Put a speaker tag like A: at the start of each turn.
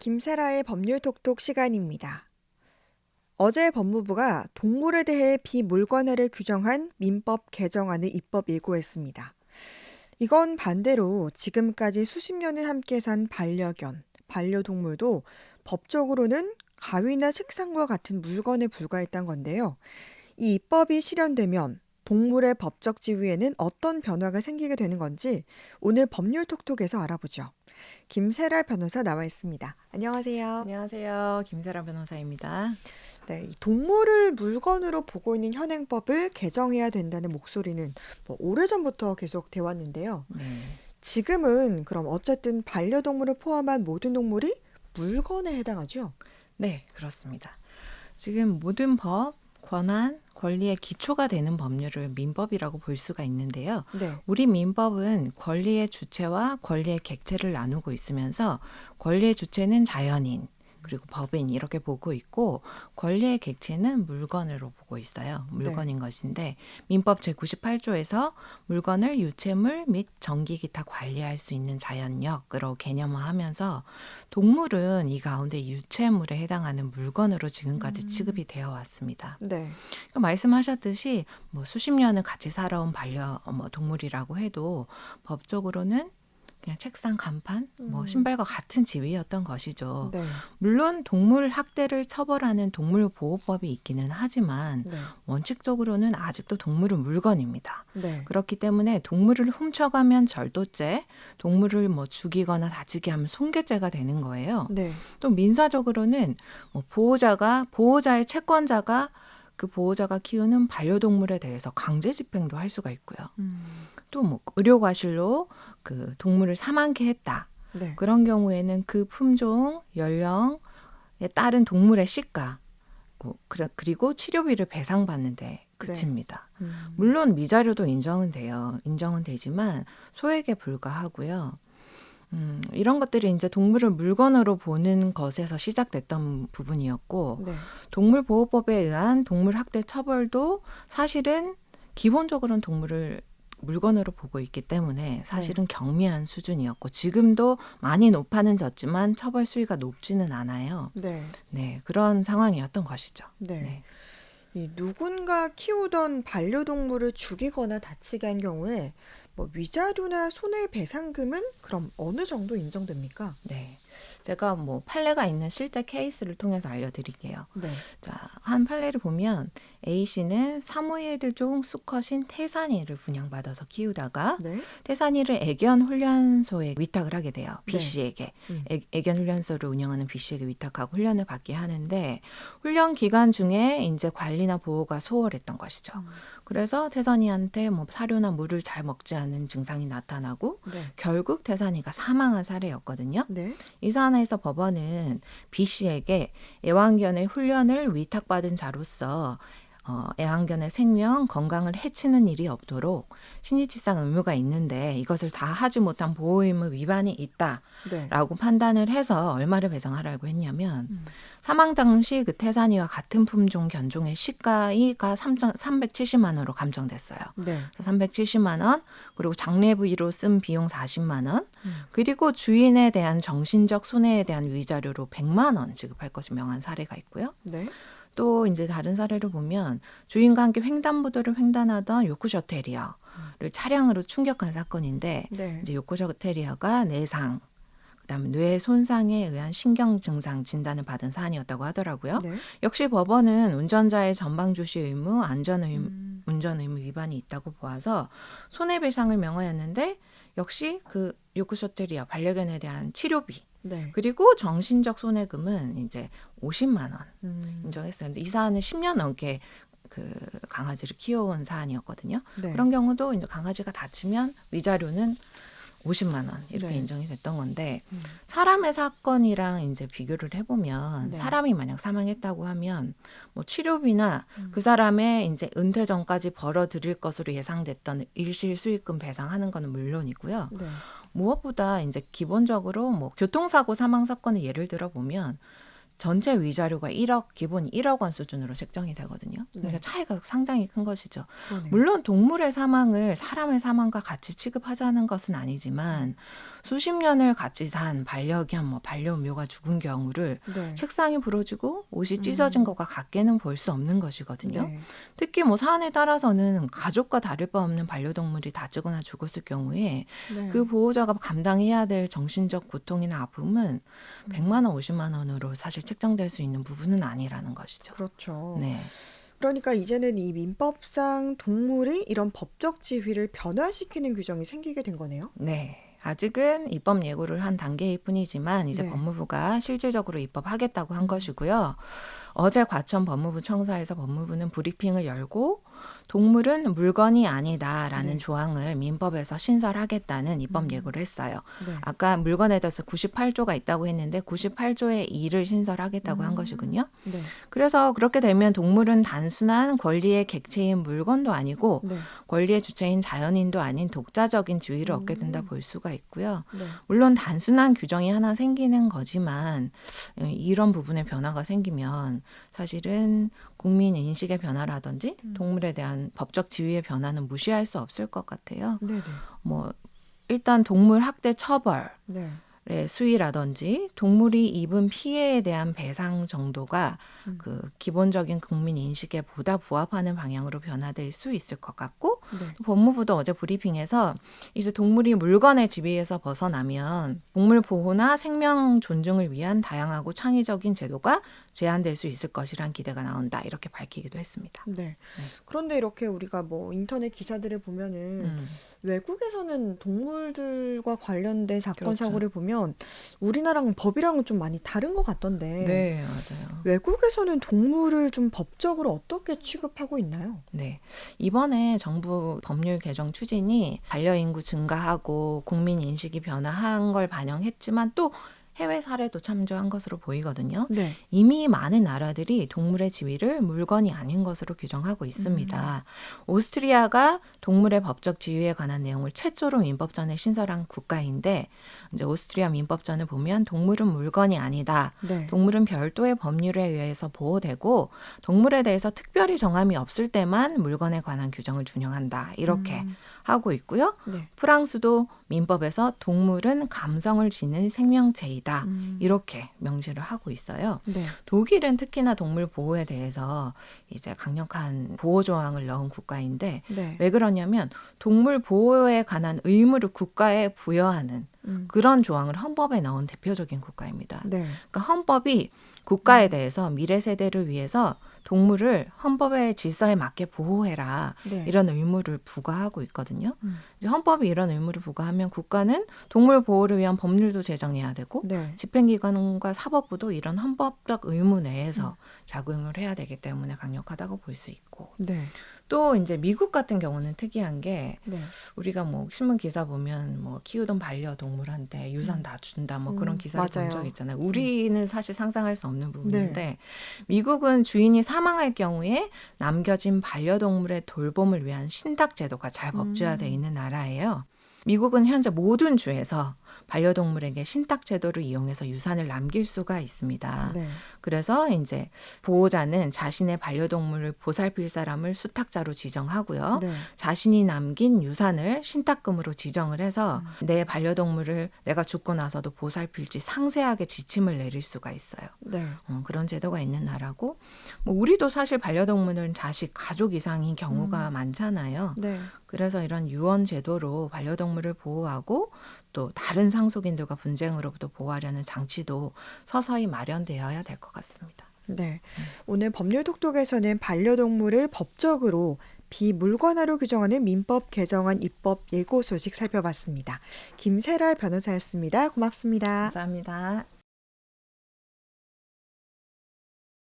A: 김세라의 법률톡톡 시간입니다. 어제 법무부가 동물에 대해 비물권해를 규정한 민법 개정안을 입법 예고했습니다. 이건 반대로 지금까지 수십 년을 함께 산 반려견, 반려동물도 법적으로는 가위나 책상과 같은 물건에 불과했던 건데요. 이 입법이 실현되면 동물의 법적 지위에는 어떤 변화가 생기게 되는 건지 오늘 법률톡톡에서 알아보죠. 김세라 변호사 나와 있습니다. 안녕하세요.
B: 안녕하세요. 김세라 변호사입니다.
A: 네, 이 동물을 물건으로 보고 있는 현행법을 개정해야 된다는 목소리는 오래전부터 계속 돼 왔는데요.
B: 네.
A: 지금은 그럼 어쨌든 반려동물을 포함한 모든 동물이 물건에 해당하죠?
B: 네, 그렇습니다. 지금 모든 법, 권한, 권리의 기초가 되는 법률을 민법이라고 볼 수가 있는데요.
A: 네.
B: 우리 민법은 권리의 주체와 권리의 객체를 나누고 있으면서 권리의 주체는 자연인, 그리고 법인 이렇게 보고 있고 권리의 객체는 물건으로 보고 있어요. 물건인 것인데 민법 제98조에서 물건을 유체물 및 전기 기타 관리할 수 있는 자연력으로 개념화하면서 동물은 이 가운데 유체물에 해당하는 물건으로 지금까지 취급이 되어 왔습니다.
A: 네.
B: 그러니까 말씀하셨듯이 수십 년을 같이 살아온 동물이라고 해도 법적으로는 그냥 책상, 간판, 신발과 같은 지위였던 것이죠.
A: 네.
B: 물론 동물 학대를 처벌하는 동물보호법이 있기는 하지만
A: 네.
B: 원칙적으로는 아직도 동물은 물건입니다.
A: 네.
B: 그렇기 때문에 동물을 훔쳐가면 절도죄, 동물을 죽이거나 다치게 하면 손괴죄가 되는 거예요.
A: 네.
B: 또 민사적으로는 보호자의 채권자가 그 보호자가 키우는 반려동물에 대해서 강제 집행도 할 수가 있고요. 또 의료과실로 그 동물을 사망케 했다.
A: 네.
B: 그런 경우에는 그 품종, 연령에 따른 동물의 시가 그리고 치료비를 배상받는데 그칩니다. 물론 미자료도 인정은 되지만 소액에 불과하고요. 이런 것들이 이제 동물을 물건으로 보는 것에서 시작됐던 부분이었고
A: 네.
B: 동물보호법에 의한 동물학대 처벌도 사실은 기본적으로는 동물을 물건으로 보고 있기 때문에 사실은 경미한 수준이었고 지금도 많이 높아는 졌지만 처벌 수위가 높지는 않아요.
A: 네.
B: 네, 그런 상황이었던 것이죠.
A: 네.
B: 네.
A: 이 누군가 키우던 반려동물을 죽이거나 다치게 한 경우에 위자료나 손해배상금은 그럼 어느 정도 인정됩니까?
B: 네. 제가 판례가 있는 실제 케이스를 통해서 알려드릴게요.
A: 네.
B: 자, 한 판례를 보면 A씨는 사모예드 종 수컷인 태산이를 분양받아서 키우다가
A: 네.
B: 태산이를 애견 훈련소에 위탁을 하게 돼요.
A: 네.
B: B씨에게. 애견 훈련소를 운영하는 B씨에게 위탁하고 훈련을 받게 하는데 훈련 기간 중에 이제 관리나 보호가 소홀했던 것이죠. 그래서 태산이한테 사료나 물을 잘 먹지 않은 증상이 나타나고
A: 네.
B: 결국 태산이가 사망한 사례였거든요.
A: 네.
B: 이 사안에서 법원은 B씨에게 애완견의 훈련을 위탁받은 자로서 애완견의 생명, 건강을 해치는 일이 없도록 신의치상 의무가 있는데 이것을 다 하지 못한 보호 의무 위반이 있다라고 판단을 해서 얼마를 배상하라고 했냐면 사망 당시 그 태산이와 같은 품종 견종의 시가가 370만 원으로 감정됐어요.
A: 네.
B: 그래서 370만 원, 그리고 장례 부위로 쓴 비용 40만 원, 그리고 주인에 대한 정신적 손해에 대한 위자료로 100만 원 지급할 것을 명한 사례가 있고요.
A: 네.
B: 또 이제 다른 사례를 보면 주인과 함께 횡단보도를 횡단하던 요크셔 테리어를 차량으로 충격한 사건인데
A: 네.
B: 이제 요크셔 테리어가 내상, 그다음에 뇌 손상에 의한 신경 증상 진단을 받은 사안이었다고 하더라고요.
A: 네.
B: 역시 법원은 운전자의 전방 주시 의무, 운전 의무 위반이 있다고 보아서 손해배상을 명하였는데 역시 그 요크셔 테리어 반려견에 대한 치료비
A: 네.
B: 그리고 정신적 손해금은 이제 50만 원 인정했어요. 근데 이 사안은 10년 넘게 그 강아지를 키워온 사안이었거든요.
A: 네.
B: 그런 경우도 이제 강아지가 다치면 위자료는 50만 원 이렇게
A: 네.
B: 인정이 됐던 건데 사람의 사건이랑 이제 비교를 해보면
A: 네.
B: 사람이 만약 사망했다고 하면 치료비나 그 사람의 이제 은퇴 전까지 벌어들일 것으로 예상됐던 일실 수익금 배상하는 거는 물론이고요.
A: 네.
B: 무엇보다 이제 기본적으로 교통사고 사망 사건을 예를 들어 보면 전체 위자료가 기본 1억 원 수준으로 책정이 되거든요. 그러니까 차이가 상당히 큰 것이죠.
A: 그러네요.
B: 물론 동물의 사망을 사람의 사망과 같이 취급하자는 것은 아니지만 수십 년을 같이 산 반려견, 반려묘가 죽은 경우를
A: 네.
B: 책상이 부러지고 옷이 찢어진 것과 같게는 볼 수 없는 것이거든요.
A: 네.
B: 특히 사안에 따라서는 가족과 다를 바 없는 반려동물이 다치거나 죽었을 경우에
A: 네.
B: 그 보호자가 감당해야 될 정신적 고통이나 아픔은 100만 원, 50만 원으로 사실 책정될 수 있는 부분은 아니라는 것이죠.
A: 그렇죠.
B: 네.
A: 그러니까 이제는 이 민법상 동물이 이런 법적 지위를 변화시키는 규정이 생기게 된 거네요.
B: 네. 아직은 입법 예고를 한 단계일 뿐이지만 이제
A: 네.
B: 법무부가 실질적으로 입법하겠다고 한 것이고요. 어제 과천 법무부 청사에서 법무부는 브리핑을 열고 동물은 물건이 아니다라는
A: 네.
B: 조항을 민법에서 신설하겠다는 입법 예고를 했어요.
A: 네.
B: 아까 물건에 대해서 98조가 있다고 했는데 98조의 2를 신설하겠다고 한 것이군요.
A: 네.
B: 그래서 그렇게 되면 동물은 단순한 권리의 객체인 물건도 아니고
A: 네.
B: 권리의 주체인 자연인도 아닌 독자적인 지위를 얻게 된다 볼 수가 있고요.
A: 네.
B: 물론 단순한 규정이 하나 생기는 거지만 이런 부분에 변화가 생기면 사실은 국민 인식의 변화라든지 동물에 대한 법적 지위의 변화는 무시할 수 없을 것 같아요.
A: 네. 네.
B: 일단 동물 학대 처벌
A: 네.
B: 의 수위라든지 동물이 입은 피해에 대한 배상 정도가 그 기본적인 국민 인식에 보다 부합하는 방향으로 변화될 수 있을 것 같고
A: 네.
B: 법무부도 어제 브리핑에서 이제 동물이 물건의 지위에서 벗어나면 동물 보호나 생명 존중을 위한 다양하고 창의적인 제도가 제한될 수 있을 것이란 기대가 나온다 이렇게 밝히기도 했습니다.
A: 네. 그런데 이렇게 우리가 인터넷 기사들을 보면은 외국에서는 동물들과 관련된 사건
B: 그렇죠.
A: 사고를 보면 우리나라랑 법이랑은 좀 많이 다른 것 같던데
B: 네, 맞아요.
A: 외국에서는 동물을 좀 법적으로 어떻게 취급하고 있나요?
B: 네. 이번에 정부 법률 개정 추진이 반려인구 증가하고 국민 인식이 변화한 걸 반영했지만 또 해외 사례도 참조한 것으로 보이거든요.
A: 네.
B: 이미 많은 나라들이 동물의 지위를 물건이 아닌 것으로 규정하고 있습니다. 오스트리아가 동물의 법적 지위에 관한 내용을 최초로 민법전에 신설한 국가인데 이제 오스트리아 민법전을 보면 동물은 물건이 아니다.
A: 네.
B: 동물은 별도의 법률에 의해서 보호되고 동물에 대해서 특별히 정함이 없을 때만 물건에 관한 규정을 준용한다. 이렇게 하고 있고요.
A: 네.
B: 프랑스도 민법에서 동물은 감성을 지닌 생명체이다. 이렇게 명시를 하고 있어요.
A: 네.
B: 독일은 특히나 동물 보호에 대해서 이제 강력한 보호 조항을 넣은 국가인데
A: 네.
B: 왜 그러냐면 동물 보호에 관한 의무를 국가에 부여하는 그런 조항을 헌법에 넣은 대표적인 국가입니다.
A: 네.
B: 그러니까 헌법이 국가에 대해서 미래 세대를 위해서 동물을 헌법의 질서에 맞게 보호해라.
A: 네.
B: 이런 의무를 부과하고 있거든요. 이제 헌법이 이런 의무를 부과하면 국가는 동물 보호를 위한 법률도 제정해야 되고
A: 네.
B: 집행기관과 사법부도 이런 헌법적 의무 내에서 작용을 해야 되기 때문에 강력하다고 볼 수 있고
A: 네.
B: 또 이제 미국 같은 경우는 특이한 게
A: 네.
B: 우리가 신문 기사 보면 키우던 반려동물한테 유산 다 준다 그런 기사를 본
A: 맞아요.
B: 적 있잖아요. 우리는 사실 상상할 수 없는 부분인데
A: 네.
B: 미국은 주인이 사망할 경우에 남겨진 반려동물의 돌봄을 위한 신탁 제도가 잘 법제화되어 있는 나라예요. 미국은 현재 모든 주에서 반려동물에게 신탁 제도를 이용해서 유산을 남길 수가 있습니다.
A: 네.
B: 그래서 이제 보호자는 자신의 반려동물을 보살필 사람을 수탁자로 지정하고요.
A: 네.
B: 자신이 남긴 유산을 신탁금으로 지정을 해서 내 반려동물을 내가 죽고 나서도 보살필지 상세하게 지침을 내릴 수가 있어요.
A: 네.
B: 그런 제도가 있는 나라고 우리도 사실 반려동물은 자식, 가족 이상인 경우가 많잖아요.
A: 네.
B: 그래서 이런 유언 제도로 반려동물을 보호하고 또 다른 상속인들과 분쟁으로부터 보호하려는 장치도 서서히 마련되어야 될 것 같습니다.
A: 네. 오늘 법률 톡톡에서는 반려동물을 법적으로 비물건화로 규정하는 민법 개정안 입법 예고 소식 살펴봤습니다. 김세랄 변호사였습니다. 고맙습니다.
B: 감사합니다.